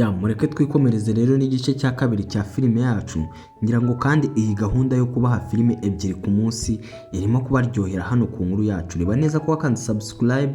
Mureke twikomereze rero n'igice cya kabiri cya filime yacu, ngira ngo kandi iyi gahunda yo kubaha filime ebyiri ku munsi irimo kubaryohera hano ku nkuru yacu. Reba neza ko wakanze subscribe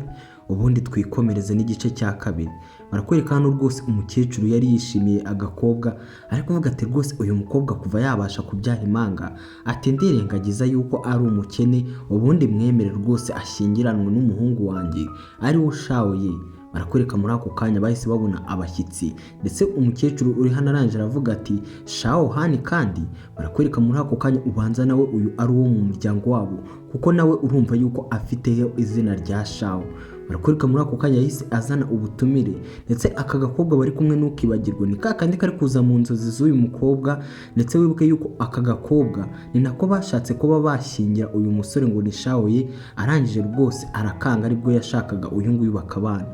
ubundi twikomereze n'igice cya kabiri. Barakwereka hano rwose umukecuru yari yishimiye agakobwa, ari kuvuga ati rwose uyu mukobwa kuva yabasha kubyara impanga, ati ndirengagiza yuko ari umukene, ubundi mwemere rwose ashyingiranwe n'umuhungu wanjye ari we Shaoye. Barakwereka muri ako kanya bahise babona abashyitsi, ndetse umukecuru uri hano arangije aravuga ati Shao hani, kandi barakwereka muri ako kanya ubanza nawe uyu ari uwo mu muryango wabo, kuko nawe urumva yuko afiteho izina rya Shao. Barakwereka muri ako kanya yahise azana ubutumire, ndetse aka gakobwa bari kumwe ntukibagirwe ni kakandi kari kuza mu nzozi z'uyu mukobwa, ndetse wibuke yuko aka gakobwa ni nako bashatse kuba bashyingira uyu musore ngo ni Shaoye, arangije rwose arakanga, aribwo yashakaga uyu nguyu bakabana.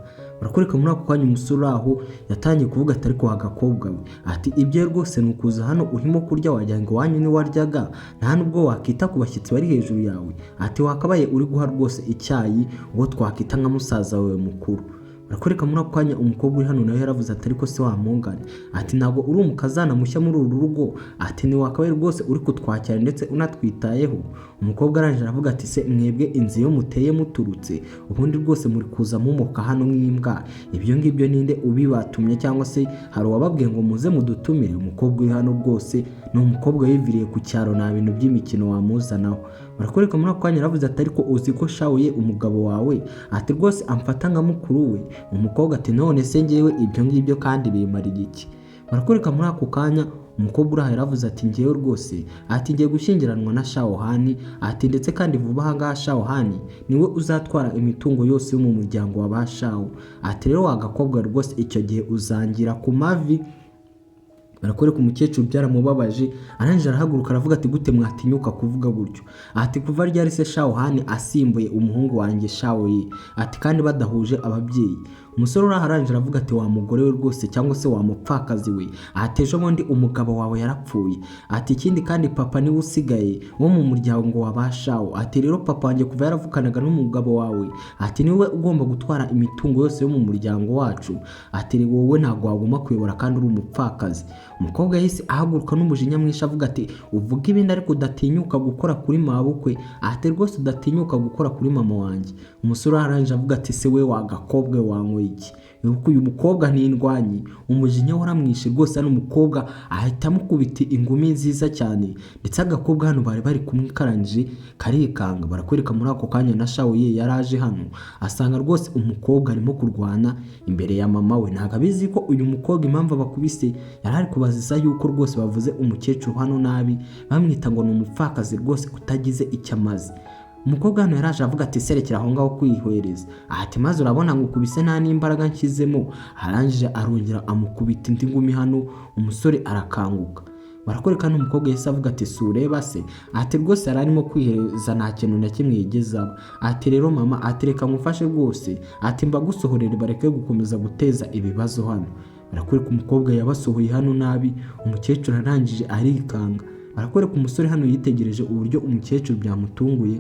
Barakwereka muri ako kanya umusore aho yatangiye kuvuga ati ariko agakobwa we, ati ibyo rwose ni ukuza hano urimo kurya wagira ngo wanyu ni waryaga, nta nubwo wakita ku bashyitsi bari hejuru yawe, ati wakabaye uri guha rwose icyayi uwo twakita nka musaza wawe mukuru. Barakwereka muri ako kanya umukobwa uri hano nawe yaravuze ati ariko se wamungane, ati ntabwo uri umukazana mushya muri uru rugo, ati ni wakabaye rwose uri kutwakira ndetse unatwitayeho. Umukobwa arangije aravuga ati se mwebwe inzu yo muteye muturutse, ubundi rwose muri kuza mumuka hano nk'imbwa, ibyo ngibyo ninde ubibatumye, cyangwa se hari uwababwiye ngo muze mudutumire? Umukobwa uri hano rwose ni umukobwa wiviriye ku cyaro, nta bintu by'imikino wamuzanaho. Barakwereka muri ako kanya aravuze ati ariko uzi ko Shaoye umugabo wawe, ati rwose amfata nka mukuru we. Umukobwa ati none se ngewe ibyo ngibyo kandi bimara iki? Barakwereka muri ako kanya umukobwa uraha yaravuze ati ngewe rwose, ati ngiye gushyingiranwa na Shao hani, ati ndetse kandi vuba aha ngaha Shao hani niwe uzatwara imitungo yose yo mu muryango wa ba Shao, ati rero wagakobwa rwose icyo gihe uzangira ku mavi. Barakwereka umukecuru byaramubabaje, arangije arahaguruka aravuga ati gute mwatinyuka kuvuga gutyo, ati kuva ryari se Shao hani asimbuye umuhungu wanjye Shaoye, ati kandi badahuje ababyeyi? Umusore uraharangije aravuga ati wa mugore we rwose, cyangwa se wa mupfakazi we, ati ejo bundi umugabo wawe yarapfuye, ati ikindi kandi papa niwe usigaye wo mu muryango wa ba Shao, ati rero papa wanjye kuva yaravukanaga n'umugabo wawe, ati niwe ugomba gutwara imitungo yose yo mu muryango wacu, ati wowe ntabwo wagomba kuyobora kandi uri umupfakazi. Umukobwa yahise ahaguruka n'umujinya mwinshi avuga ati uvuga ibindi ariko udatinyuka gukora kuri mabukwe, ati rwose udatinyuka gukora kuri mama wanjye. Umusore arangije avuga ati se we wagakobwe wanyweye iki? Yuko uyu mukobwa ni indwanyi, umujinya waramwishe rwose. Hano umukobwa ahita amukubita ingumi nziza cyane, ndetse agakobwa hano bari kumwe karangije karikanga. Barakwereka muri ako kanya na Shaoye yaraje hano asanga rwose umukobwa arimo kurwana imbere ya mama we, ntabwo abizi ko uyu mukobwa impamvu abakubise yari ari kubaziza yuko rwose bavuze umukecuru hano nabi, bamwita ngo ni umupfakazi rwose utagize icyo amaze. Umukobwa hano yaraje avuga ati serekera aho ngaho kwihwereza, ati maze urabona ngo ukubise nta n'imbaraga nshyizemo. Arangije arongera amukubita indi ngumi hano, umusore arakanguka. Barakwereka n'umukobwa yahise avuga ati sureba se, ati rwose yari arimo kwihereza nta kintu na kimwe yigezaho, ati rero mama, ati reka ngufashe rwose, ati mbagusohorere bareke gukomeza guteza ibibazo hano. Barakwereka umukobwa yabasohoye hano nabi, umukecuru arangije arikanga. Barakwereka umusore hano yitegereje uburyo umukecuru byamutunguye,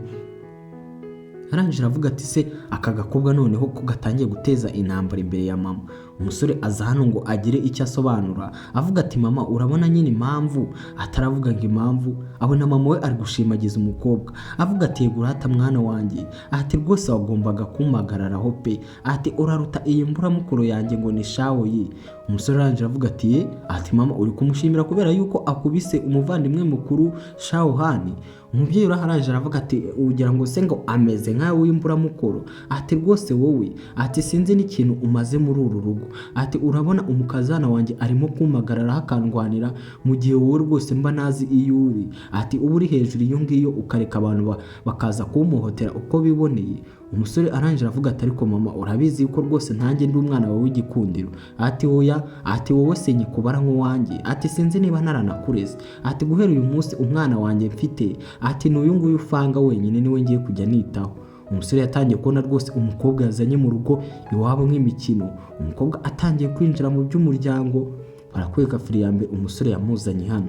arangije aravuga ati se aka gakobwa noneho ko gatangiye guteza intambara imbere ya mama. Umusore aza hano ngo agire icyo asobanura, avuga ati mama urabona nyine impamvu, ataravuga ngo impamvu, abona mama we ari gushimagiza umukobwa avuga ati yego urata mwana wanjye, ati rwose wagombaga kumpagararaho pe, ati uraruta iyi mburamukuru yanjye ngo ni Shaoye. Umusore arangije avuga ati ati mama uri kumushimira kubera yuko akubise umuvandimwe mukuru Shao hani? Umubyeyi uraharangije aravuga ati ugira ngo se ngo ameze nkawe w'imburamukuru, ati rwose wowe, ati sinzi n'ikintu umaze muri uru rugo, ati urabona umukazana wanjye arimo kumpagararaho akandwanira, mu gihe wowe rwose mba nazi iyo uri, ati uba uri hejuru iyo ngiyo ukareka abantu bakaza kumuhotera uko biboneye. Umusore arangije aravuga ati ariko mama urabizi yuko rwose ntanjye ndi umwana wawe w'igikundiro, ati oya, ati wowe se nyikubara nk'uwanjye, ati sinzi niba naranakureze, ati guhera uyu munsi umwana wanjye mfite, ati n'uyu nguyu ufanga wenyine niwe ngiye kujya nitaho. Umusore yatangiye kubona rwose umukobwa yazanye mu rugo iwabo nk'imikino, umukobwa atangiye kwinjira mu by'umuryango. Barakwereka fili ya mbere umusore yamuzanye hano,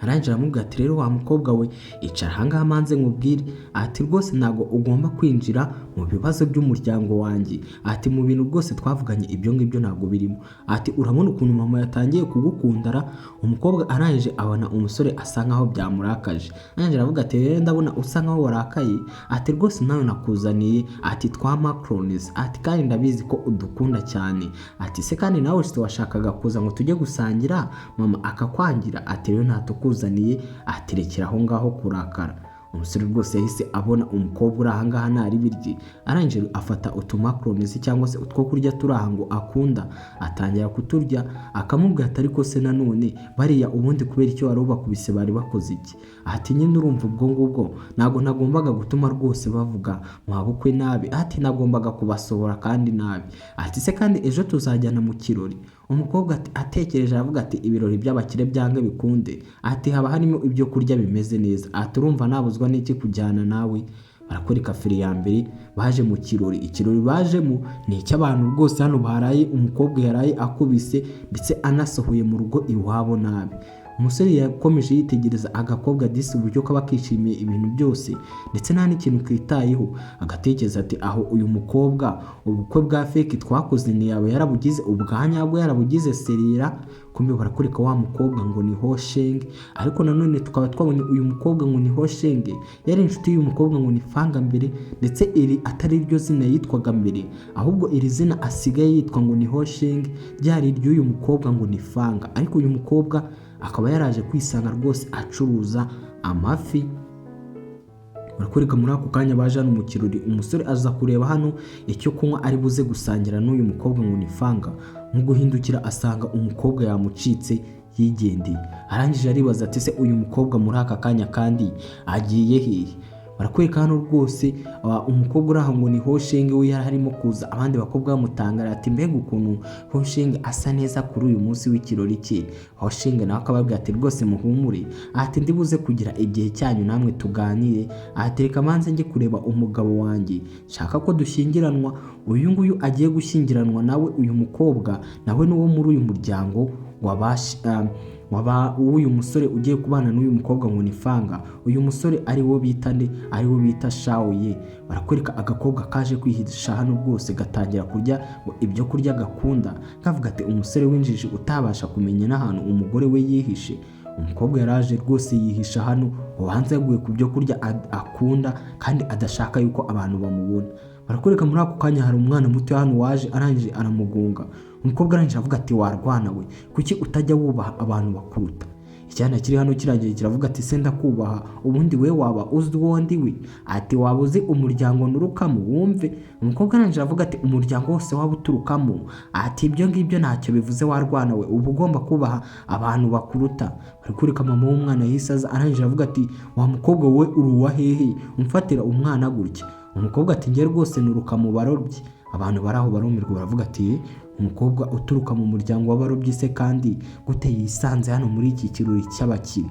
arangije aramubwira ati rero wa mukobwa we icara ahangaha manze nkubwire, ati rwose ntabwo ugomba kwinjira mu bibazo by'umuryango wanjye, ati mu bintu rwose twavuganye ibyo ngibyo ntabwo birimo, ati urabona ukuntu mama yatangiye kugukundara. Umukobwa arangije abona umusore asa nkaho byamurakaje, arangije aravuga ati rero ndabona usa nkaho warakaye, ati rwose nawe nakuzaniye ati twa macarons, ati kandi ndabizi ko udukunda cyane, ati se kandi nawe se washakaga kuza ngo tujye gusangira mama akakwangira, ati rero natukuzaniye, ati rekera aho ngaho kurakara. Umusore rwose yahise abona umukobwa uri ahangaha ntari birye, arangije afata utumacarons cyangwa se utwo kurya turi aha ngo akunda, atangira kuturya. Akamubwira ati ariko se nanone bariya ubundi kubera icyo wari ubakubise bari bakoze iki, ati nyine urumva ubwo ngubwo ntabwo nagombaga gutuma rwose bavuga mwabukwe nabi, ati nagombaga kubasohora kandi nabi, ati se kandi ejo tuzajyana mu kirori. Umukobwa atekereje aravuga ati ibirori by'abakire byange bikunde, ati haba harimo ibyo kurya bimeze neza, ati urumva nabuzwa n'iki kujyana nawe. Barakora feri ya mbere baje mu kirori, ikirori bajemo ni icy'abantu rwose hano baraye umukobwa yaraye akubise ndetse anasohoye mu rugo iwabo nabi. Umusore yakomeje yitegereza agakobwa disi uburyo kaba kishimiye ibintu byose ndetse nta n'ikintu kitayeho, agatekereza ati aho uyu mukobwa ubukwe bwa fake twakoze ni yaba yarabugize ubwanyabwo yarabugize serira. Kumbe barakureka wa mukobwa ngo ni Hosheng, ariko nanone tukaba twabonye uyu mukobwa ngo ni Hosheng yari inshuti y'uyu mukobwa ngo ni Fanga mbere, ndetse iri atari ryo zina yitwaga mbere, ahubwo iri zina asigaye yitwa ngo ni Hosheng ryari ry'uyu mukobwa ngo ni Fanga. Ariko uyu mukobwa akaba yaraje kwisanga rwose acuruza amafi. Barakureka muri ako kanya baje hano mu kirori, umusore aza kureba hano icyo kunywa ari buze gusangira n'uyu mukobwa ngo ni Fanga, mu guhindukira asanga umukobwa yamucitse yigendeye. Arangije aribaza ati se uyu mukobwa muri aka kanya kandi agiye hehe. Barakwereka hano rwose umukobwa uri aho ngo ni Hosheng we yari harimo kuza, abandi bakobwa bamutangara ati mbega ukuntu Hosheng asa neza kuri uyu munsi w'ikirori cye. Hosheng nawe akababwira ati rwose muhumure, ati ndibuze kugira igihe cyanyu namwe tuganire, ati reka manze njye kureba umugabo wanjye shaka ko dushyingiranwa. Uyu nguyu agiye gushyingiranwa nawe uyu mukobwa nawe n'uwo muri uyu muryango uyu musore ugiye kubana n'uyu mukobwa ngo ni Fanga. Uyu musore ari wo bita nde, ari wo bita Shaoye. Barakwereka agakobwa kaje kwihisha hano rwose gatangira kurya ibyo kurya gakunda, kavuga ati umusore w'injiji utabasha kumenya n'ahantu umugore we yihishe. Umukobwa yaraje rwose yihisha hano, ubanza yaguye ku byo kurya akunda kandi adashaka yuko abantu bamubona. Barakwereka muri ako kanya hari umwana muto hano waje arangije aramugunga. Umukobwa arangije avuga ati warwana we, kuki utajya wubaha abantu bakuruta? Icyana kiri hano kiragiye kiravuga ati se ndakubaha, ubundi we waba uzi uwo ndi we? Ati waba uzi umuryango nurukamo wumve. Umukobwa arangije avuga ati umuryango wose waba uturukamo, ati ibyo ngibyo ntacyo bivuze warwana we, uba ugomba kubaha abantu bakuruta. Barakureka mama w'umwana yisaza arangije avuga ati wa mukobwa we uri uwa hehe umfatira umwana gutya? Umukobwa ati ngiye rwose nuruka mu barobyi. Abantu baraho barumirwa baravuga ati umukobwa uturuka mu muryango w'abarobyi se kandi gute yisanze hano muri iki kirori cy'abakire?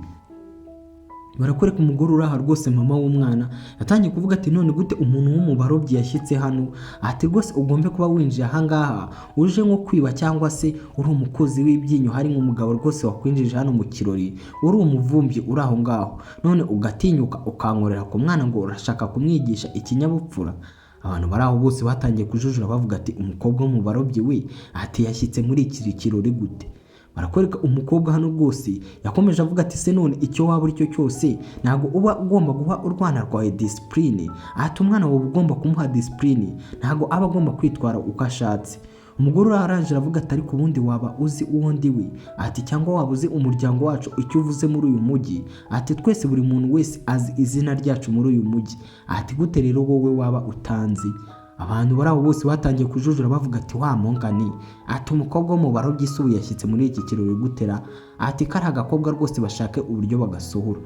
Barakureka umugore uraha rwose mama w'umwana yatangiye kuvuga ati none gute umuntu wo mu barobyi yashyitse hano? Ati rwose ugombe kuba winjiye ahangaha uje nko kwiba cyangwa se uri umukozi w'ibyinyo, hari nk'umugabo rwose wakwinjije hano mu kirori uri umuvumbyi uri aho ngaho, none ugatinyuka ukankorera ku mwana ngo urashaka kumwigisha ikinyabupfura. Abantu baraho bose batangiye kujujura bavuga ati umukobwa wo mu barobyi we, ati yashyitse muri iki kirori gute? Barakwereka umukobwa hano rwose yakomeje avuga ati se none icyo waba uri cyo cyose ntabwo uba ugomba guha urwana rwawe discipline, ati umwana wawe ugomba kumuha discipline, ntabwo aba agomba kwitwara uko ashatse. Umugore arangije avuga ati ariko ubundi waba uzi uwo ndi we? Ati cyangwa waba uzi umuryango wacu icyo uvuze muri uyu mujyi? Ati twese buri muntu wese azi izina ryacu muri uyu mujyi. Ati gute rero wowe waba utanzi? Abantu baraho bose batangiye kujujura bavuga ati wa mongani, ati umukobwa wo mu barobyi isubu yashyitse muri iki kirori gutera? Ati kari agakobwa rwose bashake uburyo bagasohora.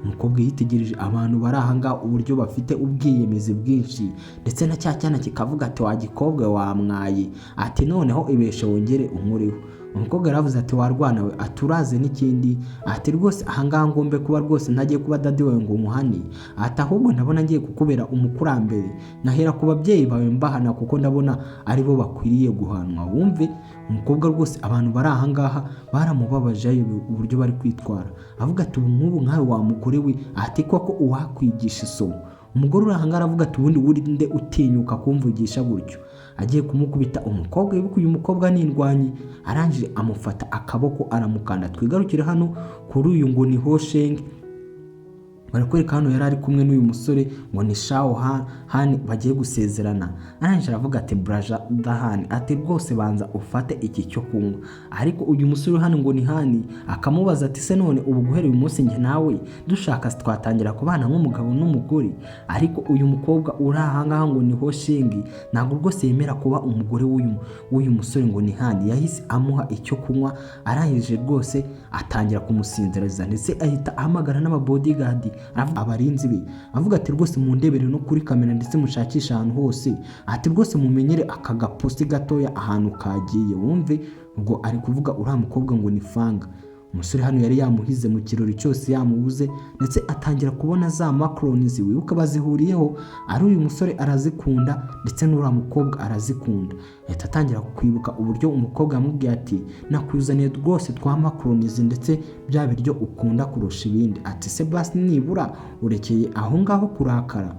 Umukobwa yitegereje abantu bari ahangaha uburyo bafite ubwiyemezi bwinshi, ndetse na cya cyana kikavuga ati wa gikobwa wamwaye, ati noneho ibeshe wongere unkureho. Umukobwa yaravuze ati warwana we, aturaze n'ikindi, ati rwose ahangaha ngombe kuba rwose ntagiye kuba dadi wawe ngo umuhane, ati ahubwo ndabona ngiye kukubera umukurambere, nahera ku babyeyi bawe mbahana kuko ndabona aribo bakwiriye guhanwa wumve. umukobwa rwose abantu bari aha ngaha baramubabaje uburyo bari kwitwara, avuga ati ubu nk'ubu nkawe wa mugore we ati koko uwakwigisha isomo. Umugore uri aha ngaha aravuga ati ubundi urinde utinyuka kumvugisha gutyo, agiye kumukubita umukobwa. Wibuke uyu mukobwa ni indwanyi, arangije amufata akaboko aramukanda. Twigarukire hano kuri uyu ngo ni Hosheng, barakwereka hano yari ari kumwe n'uyu musore ngo ni Shao Han bagiye gusezerana. Arangije aravuga ati Braja Dahan ati rwose banza ufate iki cyo kunywa. Ariko uyu musore hano ngo ni Hani akamubaza ati se none ubu guhera uyu munsi njye nawe dushaka twatangira kubana nk'umugabo n'umugore. Ariko uyu mukobwa uri aha ngaha ngo ni Hosheng ntabwo rwose yemera kuba umugore w'uyu musore ngo ni Hani. Yahise amuha icyo kunywa, arangije rwose atangira kumusinziriza ndetse ahita ahamagara n'ababodyguard abarinzi be, avuga ati rwose mundebere no kuri kamera ndetse mushakisha ahantu hose, ati rwose mumenyere aka gaposti gatoya ahantu kagiye. Wumve ubwo ari kuvuga uriya mukobwa ngo ni Fanga. Umusore hano yari yamuhize mu kirori cyose yamubuze, ndetse atangira kubona za macrons wibuka bazihuriyeho, ari uyu musore arazikunda ndetse n'uriya mukobwa arazikunda. Ahita atangira kwibuka uburyo umukobwa yamubwiye ati nakuzaniye rwose twa macrons ndetse bya biryo ukunda kurusha ibindi, ati se basi nibura urekeye aho ngaho kurakara.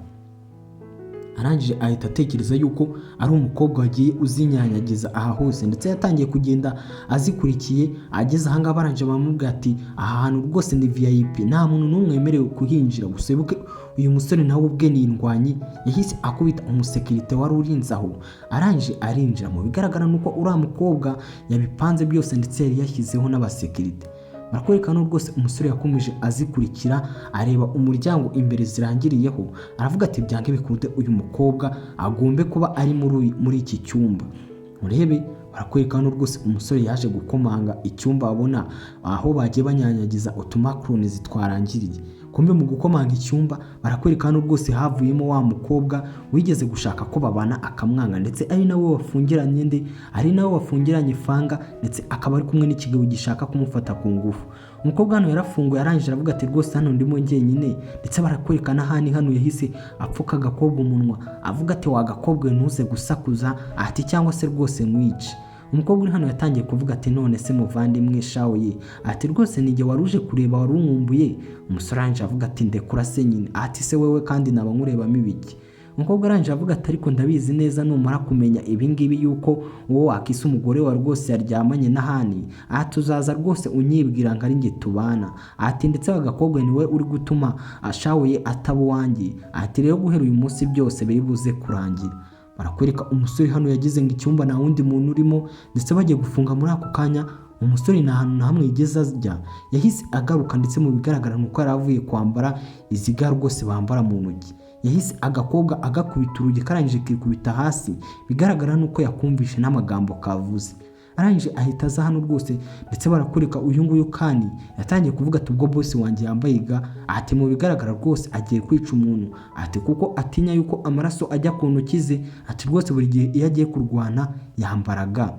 Arangije ahita atekereza yuko ari umukobwa wagiye uzinyanyagiza aha hose, ndetse yatangiye kugenda azikurikiye. Ageze aha ngaha barangije bamubwira ati aha hantu rwose ni VIP, nta muntu n'umwe wemerewe kuhinjira. Gusa wibuke uyu musore nawe ubwe ni indwanyi, yahise akubita umusekirite wari urinze aho, arangije arinjira. Mu bigaragara nuko uriya mukobwa yabipanze byose ndetse yari yashyizeho n'abasekirite. Barakwereka no rwose umusore yakomeje azikurikira, areba umuryango imbere zirangiriyeho, aravuga ati byange bikunde uyu mukobwa agombe kuba ari muri iki cyumba. Murebe barakwereka no rwose umusore yaje gukomanga icyumba, abona aho bagiye banyanyagiza utumakroni twarangiriye. Kumbe mu gukomanga icyumba barakwereka no rwose havuyemo wa mukobwa wigeze gushaka ko babana akamwanga, ndetse ari nawe wafungiranye Fanga, ndetse akaba ari kumwe n'ikigabo gishaka kumufata ku ngufu. Umukobwa hano yarafunguye, arangije aravuga ati rwose hano ndimo njyenyine, ndetse barakwereka na Hani hano yahise apfuka agakobwa umunwa, avuga ati wagakobwe ntuze gusakuza, ati cyangwa se rwose nkwice. Umukobwa uri hano yatangiye kuvuga ati none se muvandimwe Shao ye, ati rwose nijye waruje kureba wari unkumbuye. Umusore arangije avuga ati ndekura se nyine, ati se wewe kandi naba nkurebamo ibiki. Umukobwa arangije avuga ati ariko ndabizi neza numara kumenya ibingibi yuko wowe wakisa umugore wa rwose yaryamanye na Hani, ati uzaza rwose unyibwira ngo ari njye tubana, ati ndetse agakobwa niwe uri gutuma Shao ye ataba uwanjye, ati rero guhera uyu munsi byose biri buze kurangira. Barakwereka umusore hano yagize ngo icyumba nta wundi muntu urimo, ndetse bagiye gufunga muri ako kanya umusore nta hantu na hamwe yigeze ajya, yahise agaruka. Ndetse mu bigaragara nuko yari avuye kwambara iziga rwose bambara mu ntoki, yahise agakobwa agakubita urugi, karangije kikubita hasi, bigaragara nuko yakumvishe n'amagambo kavuze. Arangije ahita aza hano rwose, ndetse barakwereka uyu nguyu kandi yatangiye kuvuga ati ubwo boss wanjye yambaye ga, ati mu bigaragara rwose agiye kwica umuntu, ati kuko atinya yuko amaraso ajya ku ntoki ze, ati rwose buri gihe iyo agiye kurwana yambaraga.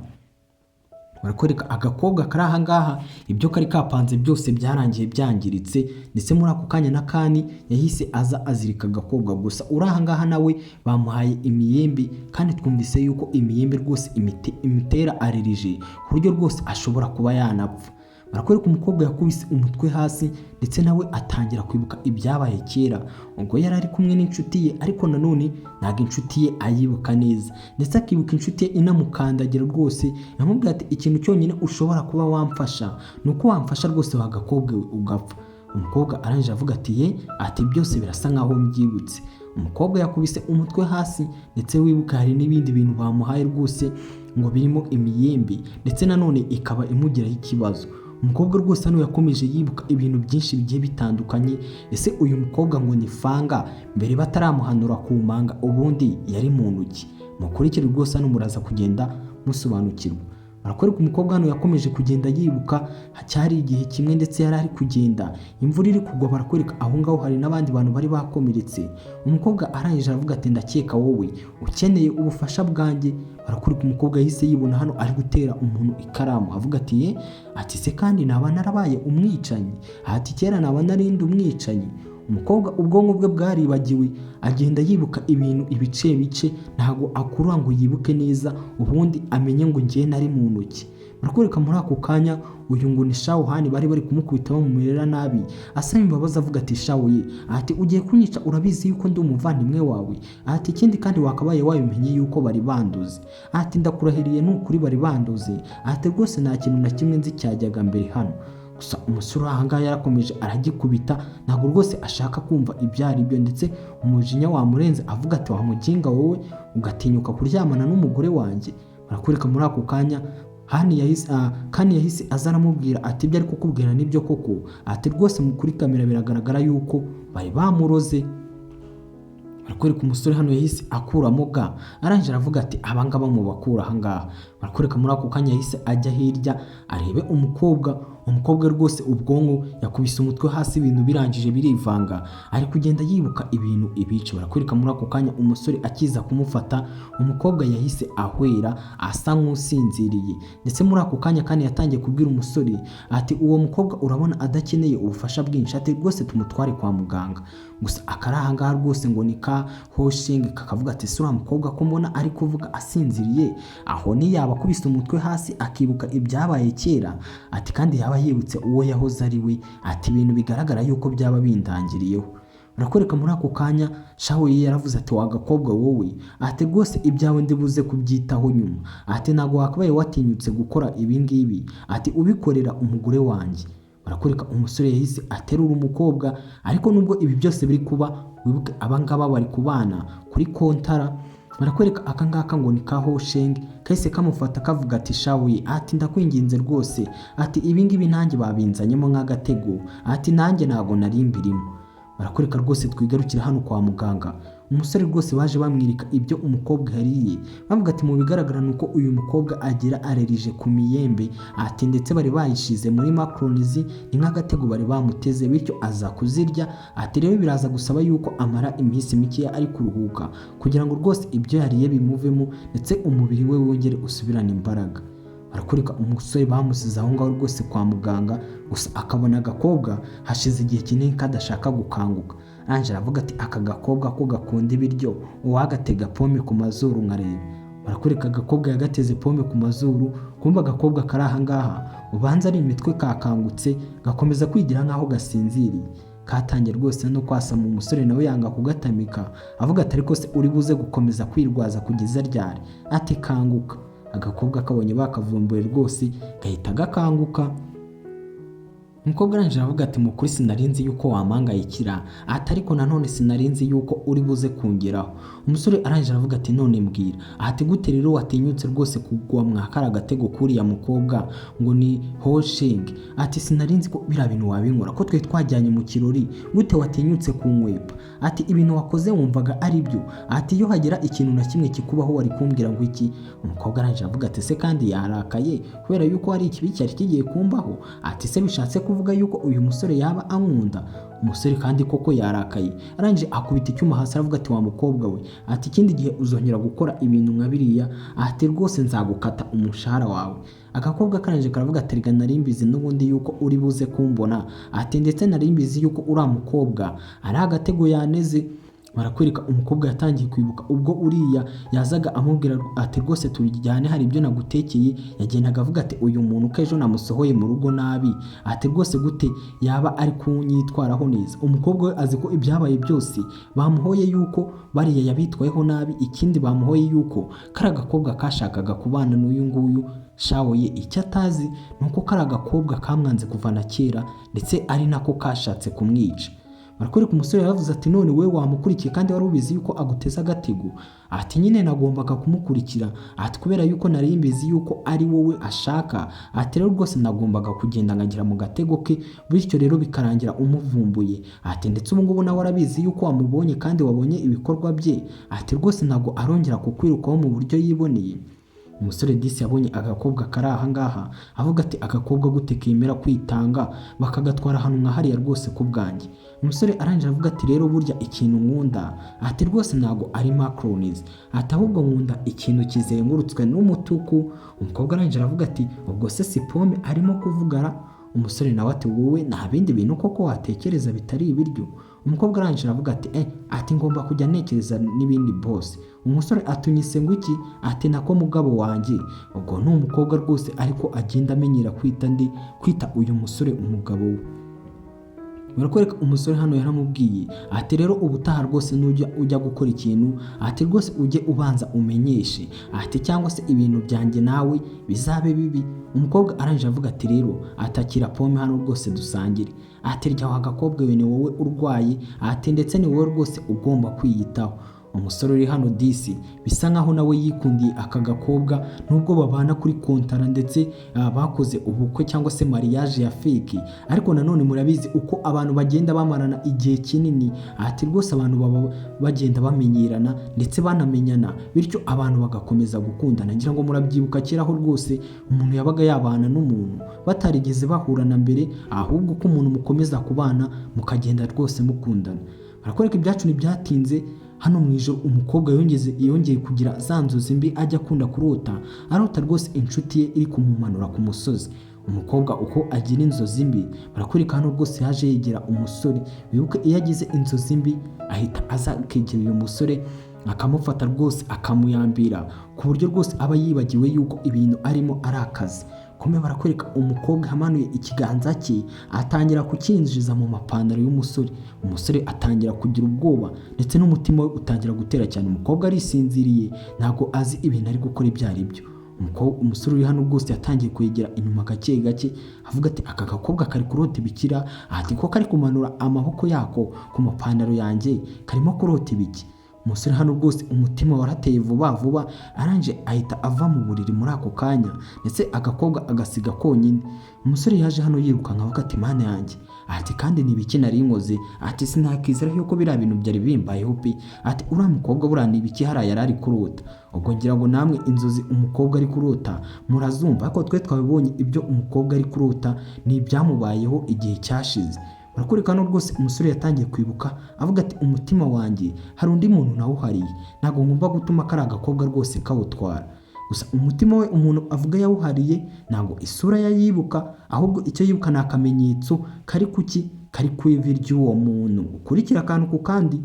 Barakwereka agakobwa kari aha ngaha, ibyo kari kapanze byose byarangiye byangiritse, ndetse muri ako kanya na Kani yahise aza azirika agakobwa. Gusa uri aha ngaha nawe bamuhaye imiyembe, kandi twumvise yuko imiyembe rwose imitera aririje ku buryo rwose ashobora kuba yanapfa. Barakwereka umukobwa yakubise umutwe hasi, ndetse nawe atangira kwibuka ibyabaye kera ubwo yari ari kumwe n'inshuti ye, ariko nanone ntabwo inshuti ye ayibuka neza, ndetse akibuka inshuti ye inamukandagira rwose. yamubwira ati ikintu cyonyine ushobora kuba wamfasha ni uko wamfasha rwose wagakobwa we ugapfa. Umukobwa arangije avuga ati ye, ati byose birasa nkaho mbyibutse. Umukobwa yakubise umutwe hasi, ndetse wibuka hari n'ibindi bintu bamuhaye rwose ngo birimo imiyembe, ndetse nanone ikaba imugiraho ikibazo. Umukobwa rwose hano yakomeje yibuka ibintu byinshi bigiye bitandukanye. Ese uyu mukobwa ngo ni Fanga mbere bataramuhanura ku manga ubundi yari mu ntoki? Mukurikire rwose hano muraza kugenda musobanukirwa. Barakwereka umukobwa hano yakomeje kugenda yibuka cyari igihe kimwe, ndetse yari ari kugenda imvura iri kugwa. Barakwereka aho ngaho hari n'abandi bantu bari bakomeretse. Umukobwa arangije aravuga ati ndakeka wowe ukeneye ubufasha bwanjye. Barakwereka umukobwa yahise yibona hano ari gutera umuntu ikaramu, avuga ati ye, ati se kandi naba narabaye umwicanyi, ati kera naba narindi umwicanyi. umukobwa ubwonko bwe bwaribagiwe agenda yibuka ibintu ibice bice, ntago akurura ngo yibuke neza ubundi amenye ngo ngiye nari mu ntoki. Barakwereka muri ako kanya uyu ngo ni Shawhani bari kumukubita bamumerera nabi, asaba imbabazi avuga ati Shawe ati ugiye kunyica, urabizi yuko ndi umuvandimwe wawe, ati ikindi kandi wakabaye wabimenye yuko bari banduze, ati ndakurahiriye n'ukuri bari banduze, ati rwose nta kintu na kimwe nzi cyajyaga mbere hano. Gusa umusore ahangaha yarakomeje aragikubita, ntabwo rwose ashaka kumva ibyo ari byo, ndetse umujinya wamurenze avuga ati wamuginga wowe ugatinyuka kuryamana n'umugore wanjye. Barakwereka muri ako kanya kandi yahise aza aramubwira ati ibyo ari kukubwira nibyo koko, ati rwose kuri kamera biragaragara yuko bari bamuroze. Barakwereka umusore hano yahise akuramo ga, arangije aravuga ati abangaba mu bakura ahangaha. Barakwereka muri ako kanya yahise ajya hirya arebe umukobwa rwose ubwonko yakubise umutwe hasi, ibintu birangije birivanga, ari kugenda yibuka ibintu ibice. Barakwereka muri ako kanya umusore akiza kumufata, umukobwa yahise ahwera asa nk'usinziriye, ndetse muri ako kanya kandi yatangiye kubwira umusore ati uwo mukobwa urabona adakeneye ubufasha bwinshi, ati rwose tumutware kwa muganga. Gusa akari ahangaha rwose ngo ni ka Hoshingi kakavuga ati sura mukobwa ko mbona ari kuvuga asinziriye, aho ni yaba akubise umutwe hasi akibuka ibyabaye kera, ati kandi yaba yibutse uwo yahoze ari we, ati ibintu bigaragara yuko byaba bindangiriyeho. Barakwereka muri ako kanya Shawe yaravuze ati wagakobwa wowe, ati rwose ibyawe ndibuze kubyitaho nyuma, ati ntabwo wakabaye watinyutse gukora ibi ngibi, ati ubikorera umugore wanjye. Barakwereka umusore yahise aterura umukobwa, ariko nubwo ibi byose biri kuba wibuke abangaba bari kubana kuri kontara. Barakwereka akangaka ngo ni ka Hoshingi kahise kamufata kavuga ati Shawe ati ndakwinginze rwose, ati ibi ngibi nanjye babinzanyemo nk'agatego, ati nanjye ntabwo nari mbirimo. Barakwereka rwose twigarukira hano kwa muganga, umusore rwose baje bamwirika ibyo umukobwa yariye, bavuga ati mu bigaragara nuko uyu mukobwa agira alerije ku miyembe, ati ndetse bari bayishize muri macaronizi ni nk'agatego bari bamuteze, bityo aza kuzirya, ati rero biraza gusaba yuko amara iminsi mikeya ari kuruhuka kugira ngo rwose ibyo yariye bimuvemo, ndetse umubiri we wongere usubirane imbaraga. Barakwereka umusore bamusize aho ngaho rwose kwa muganga, gusa akabona agakobwa hashize igihe kinini kadashaka gukanguka. Arangije aravuga ati aka gakobwa ko gakunda ibiryo uwagatega pome ku mazuru nkareba. Barakwereka agakobwa yagateze pome ku mazuru, kumva agakobwa kari ahangaha ubanza ari imitwe kakangutse, gakomeza kwigira nk'aho gasinziriye, katangiye rwose no kwasama. Umusore nawe yanga kugatamika avuga ati ariko se uri buze gukomeza kwirwaza kugeza ryari, ati kanguka. Agakobwa kabonye bakavumbuye rwose gahita gakanguka. Umukobwa arangije aravuga ati mukuri sinarinzi yuko wampangayikira, ati ariko nanone sinarinzi yuko uri buze kungeraho. Umusore arangije aravuga ati none mbwira, ati gute rero watinyutse rwose kugwa mwakara agatego kuriya mukobwa ngo ni Hoshingi, ati sinarinzi ko biriya bintu wabinkora, ko twe twajyanye mu kirori, gute watinyutse kunkwepa, ati ibintu wakoze wumvaga ari byo, ati iyo hagira ikintu na kimwe kikubaho wari kumbwira ngo iki. Umukobwa arangije aravuga ati se kandi yarakaye kubera yuko hari ikibi cyari kigiye kumbaho, ati se bishatse kuvuga yuko uyu musore yaba ankunda. Umusore kandi koko yarakaye, arangije akubita icyuma hasi aravuga ati wa mukobwa we, ati ikindi gihe uzongera gukora ibintu nka biriya, ati rwose nzagukata umushahara wawe. Agakobwa karangije karavuga ati rega narimbizi n'ubundi yuko uri buze kumbona, ati ndetse narimbizi yuko uriya mukobwa ari agatego yaneze. Barakwereka umukobwa yatangiye kwibuka ubwo uriya yazaga amubwira ati rwose tujyane hari ibyo nagutekeye, yagendaga avuga ati uyu muntu ko ejo namusohoye mu rugo nabi, ati rwose gute yaba ari kunyitwaraho neza. Umukobwa we azi ko ibyabaye byose bamuhoye yuko bariya yabitwayeho nabi, ikindi bamuhoye yuko kari agakobwa kashakaga kubana n'uyu nguyu Shawe. Icyo atazi nuko kari agakobwa kamwanze kuva na kera, ndetse ari nako kashatse kumwica. Barakwereka umusore yaravuze ati none we wamukurikiye kandi wari ubizi yuko aguteza agatego, ati nyine nagombaga kumukurikira, ati kubera yuko nari mbizi yuko ari wowe ashaka, ati rero rwose nagombaga kugenda nkagira mu gatego ke, bityo rero bikarangira umuvumbuye, ati ndetse ubu ngubu nawe arabizi yuko wamubonye kandi wabonye ibikorwa bye, ati rwose ntabwo arongera kukwirukaho mu buryo yiboneye. Umusore disi yabonye agakobwa kari ahangaha avuga ati agakobwa gute kemera kwitanga bakagatwara ahantu nka hariya rwose ku bwanjye. Umusore arangije avuga ati rero burya ikintu nkunda, ati rwose ntabwo ari macaronizi, ati ahubwo nkunda ikintu kizengurutswe n'umutuku. Umukobwa arangije aravuga ati ubwo se si pome arimo kuvugara. Umusore nawe ati wowe nta bindi bintu koko watekereza bitari ibiryo. umukobwa arangije aravuga ati ati ngomba kujya ntekereza n'ibindi boss. Umusore atunyise ngo iki? Ati nako mugabo wanjye. Ubwo ni umukobwa rwose ariko agenda amenyera kwita uyu musore umugabo we. Barakwereka umusore hano yaramubwiye ati rero ubutaha rwose nujya ujya gukora ikintu ati rwose ujye ubanza umenyeshe ati cyangwa se ibintu byanjye nawe bizabe bibi. Umukobwa arangije avuga ati rero atakira pome hano rwose dusangire ati rya wa gakobwa we ni wowe urwaye ati ndetse ni wowe rwose ugomba kwiyitaho. Umusore uri hano disi bisa nkaho nawe yikundiye aka gakobwa nubwo babana kuri kontara ndetse bakoze ubukwe cyangwa se mariage ya fake, ariko nanone murabizi uko abantu bagenda bamarana igihe kinini ati rwose abantu baba bagenda bamenyerana ndetse banamenyana bityo abantu bagakomeza gukundana. Ngira ngo murabyibuka keraho rwose umuntu yabaga yabana n'umuntu batarigeze bahurana mbere, ahubwo ko umuntu mukomeza kubana mukagenda rwose mukundana. Barakwereka ibyacu ntibyatinze hano mu ijoro umukobwa yongeye kugira za nzozi mbi ajya akunda kurota, arota rwose inshuti ye iri kumumanura ku musozi. Umukobwa uko agira inzozi mbi barakwereka hano rwose yaje yegera umusore. Wibuke iyo agize inzozi mbi ahita aza akegera uyu musore akamufata rwose akamuyambira ku buryo rwose aba yibagiwe yuko ibintu arimo ari akazi. Kome barakwereka umukobwa hamanuye ikiganza cye atangira kukinjiza mu mapantaro y'umusore. Umusore atangira kugira ubwoba ndetse n'umutima we utangira gutera cyane. Umukobwa arisinziriye ntabwo azi ibintu ari gukora ibyo ari byo. Umusore uri hano rwose yatangiye kwegera inyuma gake gake avuga ati aka gakobwa kari kurota ibikira ati ko kari kumanura amaboko yako ku mapantaro yanjye karimo kurota ibiki. Umusore hano rwose umutima warateye vuba vuba aranje ahita ava mu buriri muri ako kanya ndetse agakobwa agasiga konyine. Umusore yaje hano yirukanka avuga ati mana yanjye ati kandi nibiki nari nkoze ati sinakizera yuko biriya bintu byari bimbayeho pe ati uriya mukobwa buriya nibiki hariya yari ari kurota. Ubwo ngira ngo namwe inzozi umukobwa ari kurota murazumva, ariko twe twabibonye ibyo umukobwa ari kurota ni ibyamubayeho igihe cyashize. Barakwereka hano rwose umusore yatangiye kwibuka avuga ati umutima wanjye hari undi muntu nawuhariye, ntabwo ngomba gutuma kari agakobwa rwose kawutwara. Gusa umutima we umuntu avuga yawuhariye ntabwo isura yayibuka, ahubwo icyo yibuka ni akamenyetso kari kuki kari ku ivi ry'uwo muntu. Ukurikira akantu ku kandi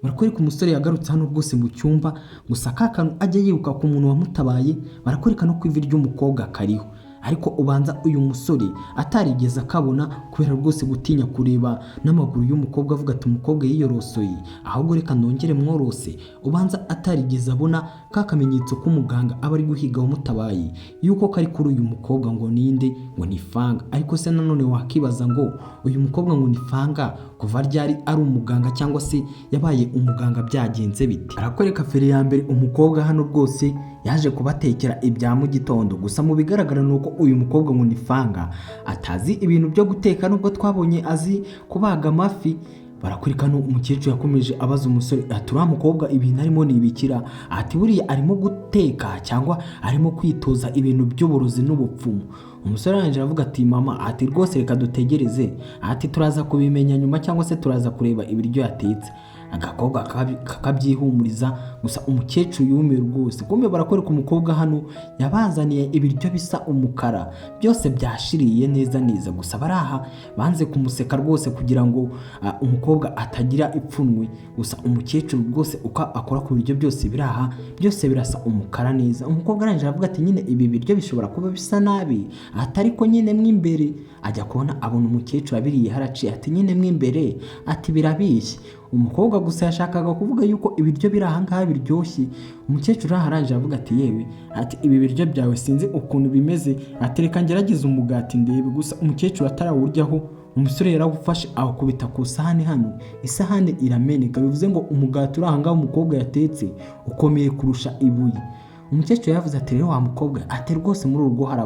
barakwereka umusore yagarutse hano rwose mu cyumba, gusa ka kantu ajya yibuka ku muntu wamutabaye barakwereka no ku ivi ry'umukobwa kariho, ariko ubanza uyu musore atarigeze akabona kubera rwose gutinya kureba n'amaguru y'umukobwa avuga ati umukobwa yiyorosoye ahubwo reka nongere mworose. Ubanza atarigeze abona ka kamenyetso k'umuganga aba ari guhiga umutabaye yuko kari kuri uyu mukobwa ngo ninde, ngo ni Fanga. Ariko se nanone wakibaza ngo uyu mukobwa ngo ni Fanga kuva ryari ari umuganga cyangwa se yabaye umuganga byagenze bite? Arakwereka feri ya mbere umukobwa hano rwose yaje kubatekera ibya mu gitondo, gusa mu bigaragara nuko uyu mukobwa ngo ni Fanga atazi ibintu byo guteka nubwo twabonye azi kubaga amafi. Barakurika no umukecuru yakomeje abaza umusore ati uriya mukobwa ibintu arimo nibikira ati buriya arimo guteka cyangwa arimo kwitoza ibintu by'uburozi n'ubupfumu. Umusore arangije avuga ati mama ati rwose reka dutegereze ati turaza kubimenya nyuma cyangwa se turaza kureba ibiryo yatetse. Agakobwa kakabyihumuriza, gusa umukecuru yumiwe rwose. Kumbe barakwereka umukobwa hano yabazaniye ibiryo bisa umukara byose byashiriye neza neza, gusa baraha banze kumuseka rwose kugira ngo umukobwa atagira ipfunwe. Gusa umukecuru rwose uko akora ku biryo byose biraha byose birasa umukara neza. Umukobwa arangije avuga ati nyine ibi biryo bishobora kuba bisa nabi atari ko nyine mwimbere. Ajya kubona abona umukecuru abiriye haraciye ati nyine mwimbere ati birabishye. Umukobwa gusa yashakaga kuvuga yuko ibiryo biri aha ngaha biryoshye. Umukecuru arangije avuga ati yewe ati ibi biryo byawe sinzi ukuntu bimeze ati reka ngerageze umugati ndebe. Gusa umukecuru atarawuryaho umusore yarawufashe awukubita ku isahani hano, isahani irameneka. Bivuze ngo umugati uri aha ngaha umukobwa yatetse ukomeye kurusha ibuye. Umukecuru yavuze ati rero wa mukobwa ati rwose muri urugo hari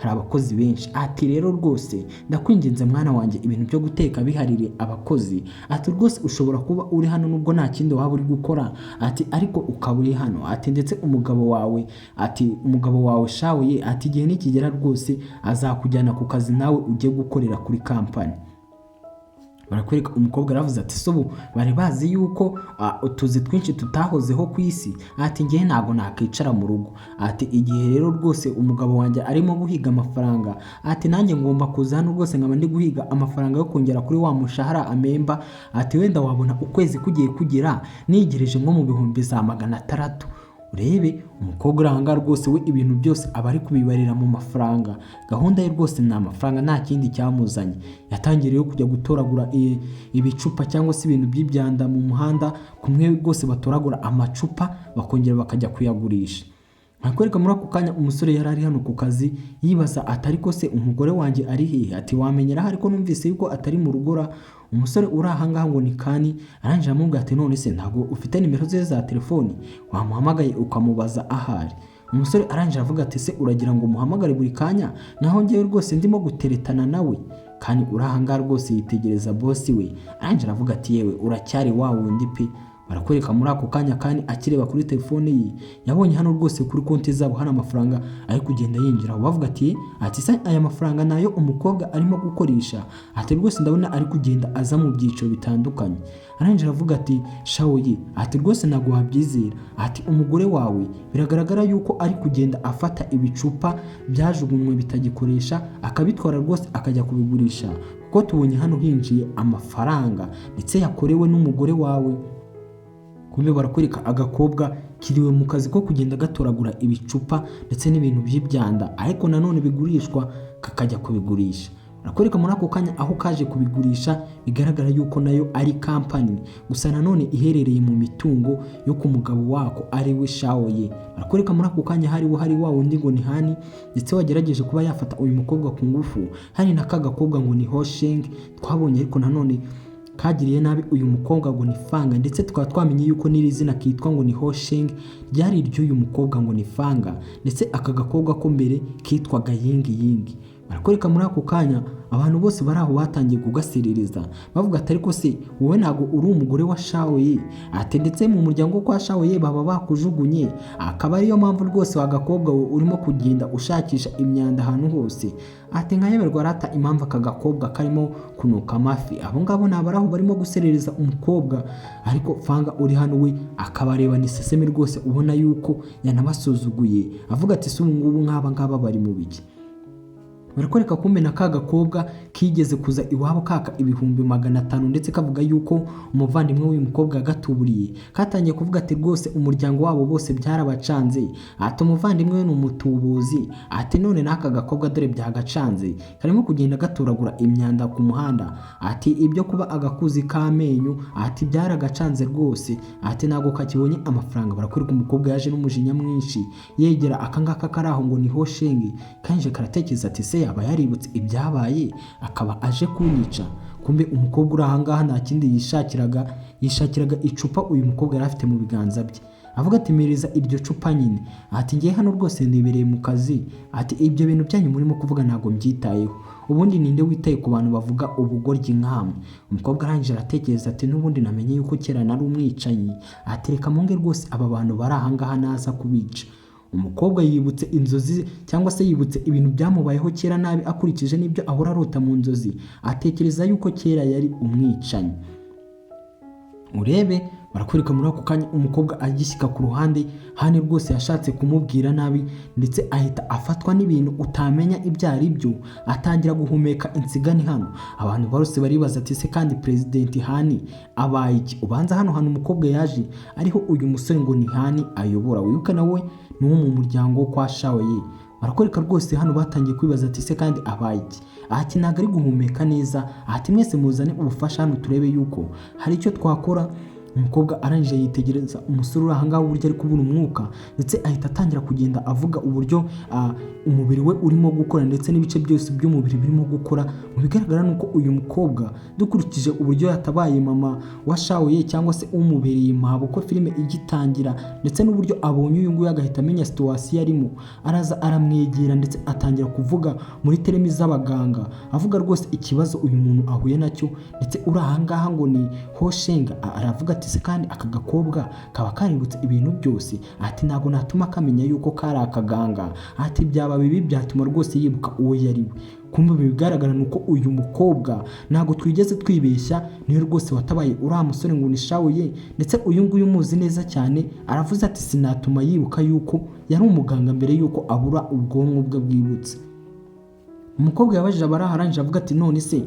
abakozi benshi ati rero rwose ndakwinginze mwana wanjye ibintu byo guteka biharire abakozi ati rwose ushobora kuba uri hano nubwo nta kindi waba uri gukora ati ariko ukaba uri hano ati ndetse umugabo wawe shawe ati igihe nikigera rwose azakujyana ku kazi nawe ujye gukorera kuri kampani. barakwereka umukobwa aravuze ati sobu bari bazi yuko utuzi twinshi tutahozeho ku isi, ati ngiye ntabwo nakicara mu rugo, ati igihe rero rwose umugabo wanjye arimo guhiga amafaranga, ati nanjye ngomba kuza hano rwose nkaba ndi guhiga amafaranga yo kongera kuri wa mushahara amemba, ati wenda wabona ukwezi kugiye kugera nigereje nko mu bihumbi za 600. urebe umukobwa uranga rwose we ibintu byose aba ari kubibarira mu mafaranga, gahunda ye rwose ni amafaranga nta kindi cyamuzanye. Yatangiye yo kujya gutoragura ibicupa cyangwa se ibintu by'ibyanda mu muhanda, kumwe rwose batoragura amacupa bakongera bakajya kuyagurisha. Nakwereka muri ako kanya umusore yari ari hano ku kazi yibaza atari ko se umugore wanjye ari hehe, ati wamenyera ariko numvise yuko atari mu rugora. Umusore uri ahangaha ngo ni Kani arangije amubwira ati none se ntabwo ufite nimero ze za telefoni wamuhamagaye ukamubaza ahari. Umusore arangije avuga ati se uragira ngo muhamagare buri kanya naho ngewe rwose ndimo guteretana nawe? Kani uri ahangaha rwose yitegereza boss we arangije avuga ati yewe uracyari wa wundi pe. Barakwereka muri ako kanya Kani akireba kuri telefone ye yabonye hano rwose kuri konti zabo hano amafaranga ari kugenda yinjira, bavuga ati se aya mafaranga nayo umukobwa arimo gukoresha, ati rwose ndabona ari kugenda aza mu byiciro bitandukanye. Arangije avuga ati shawoye, ati rwose ntabwo wabyizera, ati umugore wawe biragaragara yuko ari kugenda afata ibicupa byajugunywe bitagikoresha akabitwara rwose akajya kubigurisha, kuko tubonye hano hinjiye amafaranga ndetse yakorewe n'umugore wawe. Kumbe barakwereka agakobwa kiriwe mu kazi ko kugenda gatoragura ibicupa ndetse n'ibintu by'ibyanda ariko nanone bigurishwa kakajya kubigurisha. Barakwereka muri ako kanya aho kaje kubigurisha bigaragara yuko nayo ari company gusa nanone iherereye mu mitungo yo ku mugabo wako ari we Shawoye. Barakwereka muri ako kanya hari wa wundi ngo ni Hani ndetse wagerageje kuba yafata uyu mukobwa ku ngufu, hari na kagakobwa ngo ni Hosheng twabonye ariko nanone kagiriye nabi uyu mukobwa ngo ni Fanga, ndetse tukaba twamenye yuko n'iri zina kitwa ngo ni Hosheng ryari ry'uyu mukobwa ngo ni Fanga, ndetse aka gakobwa ko mbere kitwaga Yingi. Barakwereka muri ako kanya abantu bose bari aho batangiye kugaserereza bavuga ati ariko se wowe ntago uri umugore wa Shawoye, ati ndetse mu muryango kwa Shawoye baba bakujugunye, akaba ariyo mpamvu rwose wagakobwa urimo kugenda ushakisha imyanda ahantu hose, ati nkayeberwa rata impamvu aka gakobwa karimo kunuka amafi. Abo ngabo nabaraho barimo guserereza umukobwa, ariko Fanga uri hano we akabareba ni seseme rwose ubona yuko yanabasuzuguye avuga ati se ubu ngubu ngaba bari mu biki. Barakwereka kumbe na kagakobwa kigeze kuza iwabo kaka ibihumbi 500 ndetse kavuga yuko umuvandimwe w'uyu mukobwa gatuburiye, katangiye kuvuga ati rwose umuryango wabo bose byarabacanze, ati umuvandimwe we n'umutubuzi, ati none naka gakobwa dore byagacanze karimo kugenda gaturagura imyanda ku muhanda, ati ibyo kuba agakuzi kamenyu ati byaragacanze rwose, ati nago kakibonye amafaranga. Barakwereka umukobwa yaje n'umujinya mwinshi yegera akangaka karaho ngo ni Hosheng kanje karatekereza ati se yaba yaributse ibyabaye akaba aje kunyica. Kumbe umukobwa uri ahangaha nta kindi yishakiraga icupa uyu mukobwa yari afite mu biganza bye, avuga ati mereza iryo cupa nyine, ati ngiye hano rwose nibereye mu kazi, ati ibyo bintu byanyu murimo kuvuga ntago mbyitayeho, ubundi ninde witaye ku bantu bavuga ubugoryi nkamwe? Umukobwa arangije aratekereza ati n'ubundi namenye yuko kera nari umwicanyi, ati reka munge rwose aba bantu bari ahangaha naza kubica. Umukobwa yibutse inzozi cyangwa se yibutse ibintu byamubayeho kera nabi akurikije n'ibyo ahora arota mu nzozi, atekereza yuko kera yari umwicanyi. Urebe barakwereka muri ako kanya umukobwa agishyika ku ruhande, Hani rwose yashatse kumubwira nabi ndetse ahita afatwa n'ibintu utamenya ibyo ari byo, atangira guhumeka insigani hano. Abantu barose baribaza ati se kandi President Hani abaye iki? Ubanza hano umukobwa yaje ariho uyu musore ngo ni Hani ayobora, wibuka nawe ni wo mu muryango kwa Shawoye. Barakwereka rwose hano batangiye kwibaza ati se kandi abaye iki? Ati ntago ari guhumeka neza, ati mwese muzane ubufasha hano turebe yuko hari icyo twakora. Umukobwa arangije yitegereza umusore uri ahangaha uburyo ari kubura umwuka, ndetse ahita atangira kugenda avuga uburyo umubiri we urimo gukora ndetse n'ibice byose by'umubiri birimo gukora. Mu bigaragara nuko uyu mukobwa dukurikije uburyo yatabaye mama wa Shawoye cyangwa se umubereye mabo ko filime igitangira, ndetse n'uburyo abonye uyu nguyu agahita amenya situation arimo, araza aramwegera ndetse atangira kuvuga muri teremi z'abaganga avuga rwose ikibazo uyu muntu ahuye nacyo, ndetse uri ahangaha ngo ni Hosheng aravuga ati se kandi aka gakobwa kaba kaributse ibintu byose, ati ntabwo natuma kamenya yuko kari akaganga, ati byaba bibi byatuma rwose yibuka uwo yari we. Kumva bigaragara nuko uyu mukobwa ntabwo twigeze twibeshya, niyo rwose watabaye uriya musore ngo ni Shaoye, ndetse uyu nguyu umuzi neza cyane aravuze ati sinatuma yibuka yuko yari umuganga mbere yuko abura ubwonko bwe bwibutse. Umukobwa yabajije abaraharangije avuga ati none se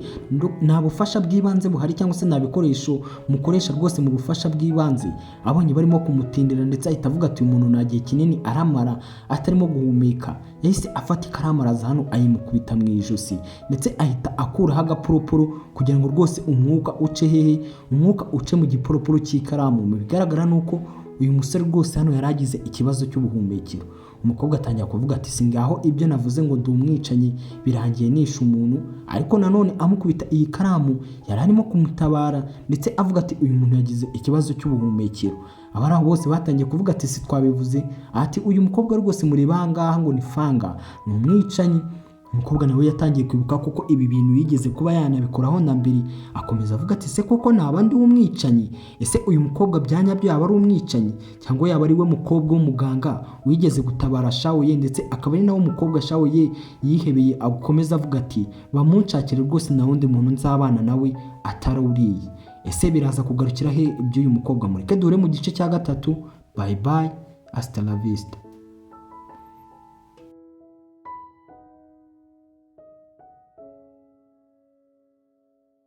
nta bufasha bw'ibanze buhari cyangwa se nta bikoresho mukoresha rwose mu bufasha bw'ibanze? Abonye barimo kumutindira ndetse ahita avuga ati uyu muntu nta gihe kinini aramara atarimo guhumeka. Yahise afata ikaramu araza hano ayimukubita mu ijosi, ndetse ahita akuraho agaporoporo kugira ngo rwose umwuka uce hehe, umwuka uce mu giporoporo cy'ikaramu. Bigaragara nuko uyu musore rwose hano yari agize ikibazo cy'ubuhumekero. Umukobwa atangira kuvuga ati singaho ibyo navuze ngo ndi umwicanyi birangiye nishe umuntu, ariko nanone amukubita iyi karamu yari arimo kumutabara, ndetse avuga ati uyu muntu yagize ikibazo cy'ubuhumekero. Abari aho bose batangiye kuvuga ati si twabivuze, ati uyu mukobwa rwose mureba aha ngaha ngo ni Fanga, ni umwicanyi. Umukobwa nawe yatangiye kwibuka kuko ibi bintu yigeze kuba yanabikoraho na mbere, akomeza avuga ati se koko naba ndi umwicanyi? Ese uyu mukobwa byanyabyo yaba ari umwicanyi cyangwa yaba ari we mukobwa w'umuganga wigeze gutabara Shaoye, ndetse akaba ari nawe mukobwa Shaoye yihebeye akomeza avuga ati bamunshakire rwose na wundi muntu nzabana nawe atari uriye. Ese biraza kugarukira he iby'uyu mukobwa? Mureke dure mu gice cya gatatu. Bye bye, hasta la vista.